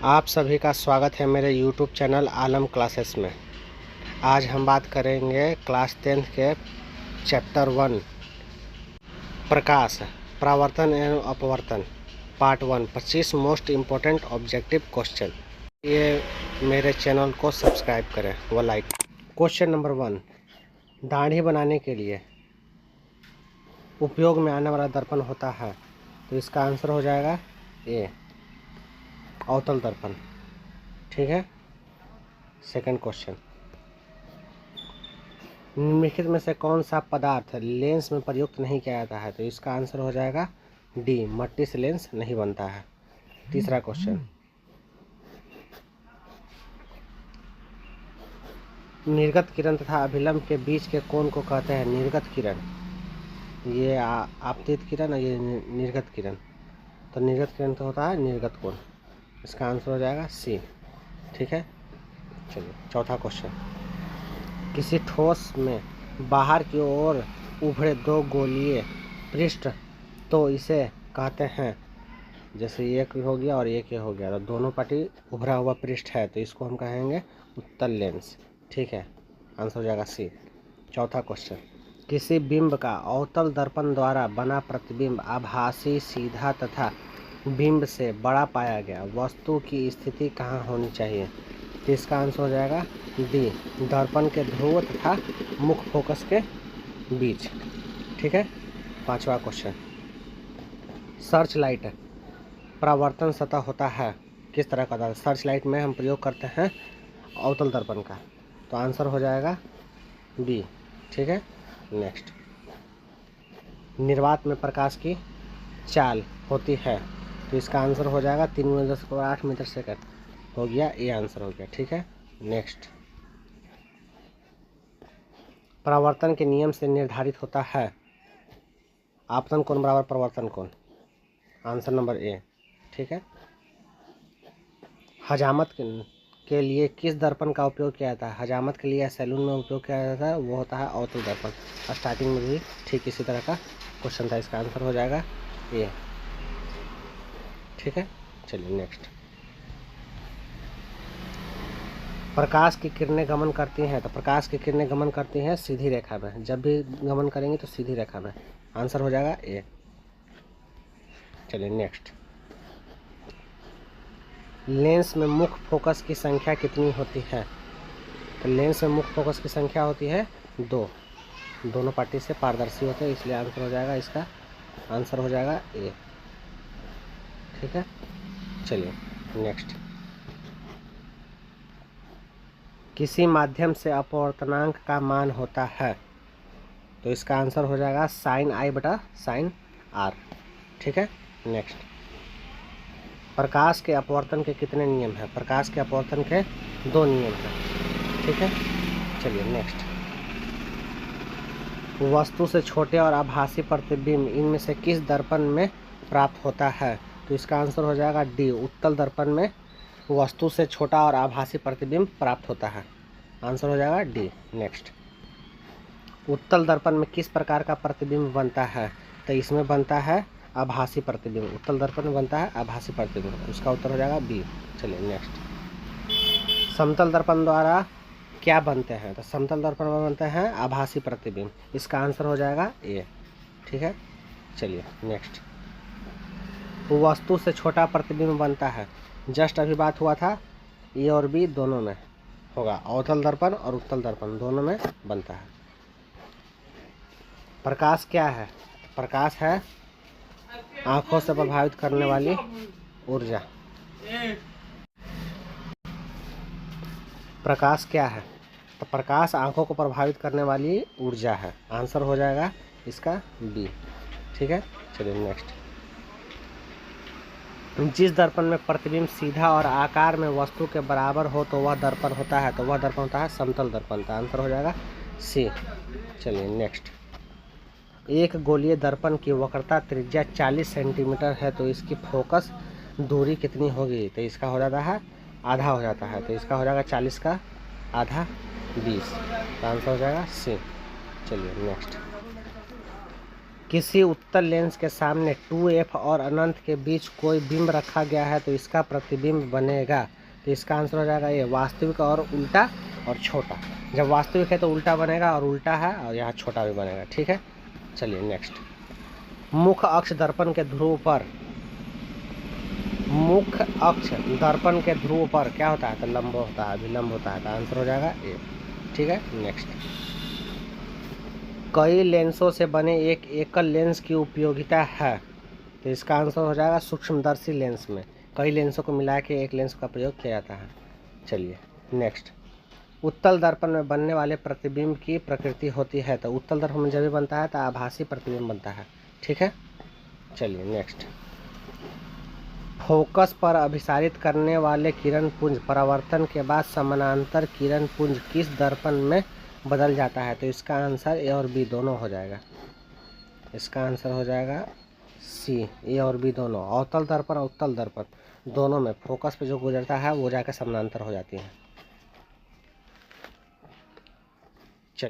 आप सभी का स्वागत है मेरे YouTube चैनल आलम क्लासेस में। आज हम बात करेंगे क्लास 10th के चैप्टर 1 प्रकाश, परावर्तन एवं अपवर्तन part 1 25 most important objective question. ये मेरे चैनल को सब्सक्राइब करें व लाइक। क्वेश्चन नंबर 1, दाढ़ी बनाने के लिए उपयोग में आने वाला दर्पण होता है, तो इसका आंसर हो जाएगा ए, अवतल दर्पण। ठीक है। सेकंड क्वेश्चन, निम्नलिखित में से कौन सा पदार्थ लेंस में प्रयुक्त नहीं किया जाता है, तो इसका आंसर हो जाएगा डी, मट्टी से लेंस नहीं बनता है। तीसरा क्वेश्चन, निर्गत किरण तथा अभिलंब के बीच के कोण को कहते हैं निर्गत किरण। ये आपतित किरण और ये निर्गत किरण। तो निर्गत किरण तो होता है निर्गत कोण। इसका आंसर हो जाएगा सी। ठीक है। चलिए चौथा क्वेश्चन, किसी ठोस में बाहर की ओर उभरे दो गोलीय पृष्ठ, तो इसे कहते हैं, जैसे एक हो गया और एक ये हो गया, तो दोनों पार्टी उभरा हुआ पृष्ठ है, तो इसको हम कहेंगे उत्तल लेंस। ठीक है। आंसर हो जाएगा सी। चौथा क्वेश्चन, किसी बिंब का अवतल दर्पण द्वारा बना प्रतिबिंब आभासी, सीधा तथा बिंब से बड़ा पाया गया वस्तु की स्थिति कहाँ होनी चाहिए, तो इसका आंसर हो जाएगा डी, दर्पण के ध्रुव तथा मुख्य फोकस के बीच। ठीक है। पांचवा क्वेश्चन, सर्च लाइट परावर्तन सतह होता है किस तरह का? सर्च लाइट में हम प्रयोग करते हैं अवतल दर्पण का, तो आंसर हो जाएगा बी। ठीक है। नेक्स्ट, निर्वात में प्रकाश की चाल होती है, तो इसका आंसर हो जाएगा 3 × 10⁸ मीटर सेकंड। हो गया, ये आंसर हो गया। ठीक है। नेक्स्ट, परावर्तन के नियम से निर्धारित होता है आपतन कोण बराबर परावर्तन कोण। Answer number A. ठीक है। हजामत के लिए किस दर्पण का उपयोग किया जाता है? हजामत के लिए सैलून में उपयोग किया जाता है, वो होता है अवतल दर्पण। स्टार्टिंग में भी ठीक इसी तरह का क्वेश्चन था। इसका आंसर हो जाएगा ए। ठीक है। चलिए नेक्स्ट, प्रकाश की किरणें गमन करती हैं, तो प्रकाश की किरणें गमन करती हैं सीधी रेखा में। जब भी गमन करेंगे तो सीधी रेखा में। आंसर हो जाएगा ए। चलिए नेक्स्ट, लेंस में मुख्य फोकस की संख्या कितनी होती है? तो लेंस में मुख्य फोकस की संख्या होती है 2। दोनों पार्टी से पारदर्शी होते हैं, इसलिए आंसर हो जाएगा, इसका आंसर हो जाएगा ए। ठीक है। चलिए नेक्स्ट, किसी माध्यम से अपवर्तनांक का मान होता है, तो इसका आंसर हो जाएगा sin i बटा sin r। ठीक है। नेक्स्ट, प्रकाश के अपवर्तन के कितने नियम हैं? प्रकाश के अपवर्तन के 2 नियम हैं। ठीक है। चलिए नेक्स्ट, वस्तु से छोटे और आभासी प्रतिबिंब इनमें से किस दर्पण में प्राप्त होता है? तो इसका आंसर हो जाएगा डी, उत्तल दर्पण में वस्तु से छोटा और आभासी प्रतिबिंब प्राप्त होता है। आंसर हो जाएगा डी। नेक्स्ट, उत्तल दर्पण में किस प्रकार का प्रतिबिंब बनता है? तो इसमें बनता है आभासी प्रतिबिंब। उत्तल दर्पण में बनता है आभासी प्रतिबिंब। उसका उत्तर हो जाएगा बी। चलिए नेक्स्ट, समतल दर्पण द्वारा क्या बनते हैं? तो समतल दर्पण में बनते हैं आभासी प्रतिबिंब। इसका आंसर हो जाएगा ए। ठीक है। चलिए नेक्स्ट, वस्तु से छोटा प्रतिबिंब बनता है, जस्ट अभी बात हुआ था, ए और बी दोनों में होगा, अवतल दर्पण और उत्तल दर्पण दोनों में बनता है। प्रकाश क्या है? प्रकाश है आंखों से प्रभावित करने वाली ऊर्जा। प्रकाश क्या है? तो प्रकाश आंखों को प्रभावित करने वाली ऊर्जा है। आंसर हो जाएगा इसका बी। ठीक है। चलिए नेक्स्ट, जिस दर्पण में प्रतिबिंब सीधा और आकार में वस्तु के बराबर हो तो वह दर्पण होता है, तो वह दर्पण होता है समतल दर्पण। तो आंसर हो जाएगा सी। चलिए नेक्स्ट, एक गोलीय दर्पण की वक्रता त्रिज्या 40 सेंटीमीटर है, तो इसकी फोकस दूरी कितनी होगी? तो इसका हो जाता है आधा हो जाता है, तो इसका हो जाएगा 40 का आधा 20। तो आंसर हो जाएगा सी। चलिए नेक्स्ट, किसी उत्तल लेंस के सामने 2f और अनंत के बीच कोई बिंब रखा गया है तो इसका प्रतिबिंब बनेगा। तो इसका आंसर हो जाएगा ये वास्तविक और उल्टा और छोटा। जब वास्तविक है तो उल्टा बनेगा और उल्टा है और यहाँ छोटा भी बनेगा। ठीक है, चलिए नेक्स्ट। मुख अक्ष दर्पण के ध्रुव पर, मुख अक्ष दर्पण के ध्रुव पर क्या होता है? तो लंब होता है, विलंब होता है। तो आंसर हो जाएगा ए। ठीक है, नेक्स्ट। कई लेंसों से बने एक एकल लेंस की उपयोगिता है। तो इसका आंसर हो जाएगा सूक्ष्मदर्शी लेंस में कई लेंसों को मिला के एक लेंस का प्रयोग किया जाता है। चलिए नेक्स्ट। उत्तल दर्पण में बनने वाले प्रतिबिंब की प्रकृति होती है। तो उत्तल दर्पण में जब भी बनता है तो आभासी प्रतिबिंब बनता है। ठीक है, चलिए नेक्स्ट। फोकस पर अभिसारित करने वाले किरण पुंज परावर्तन के बाद समानांतर किरण पुंज किस दर्पण में बदल जाता है? तो इसका आंसर ए और बी दोनों हो जाएगा। इसका आंसर हो जाएगा सी, ए और बी दोनों। अवतल दर्पण और उत्तल दर्पण दोनों में फोकस पे जो गुजरता है वो जाकर समानांतर हो जाती है।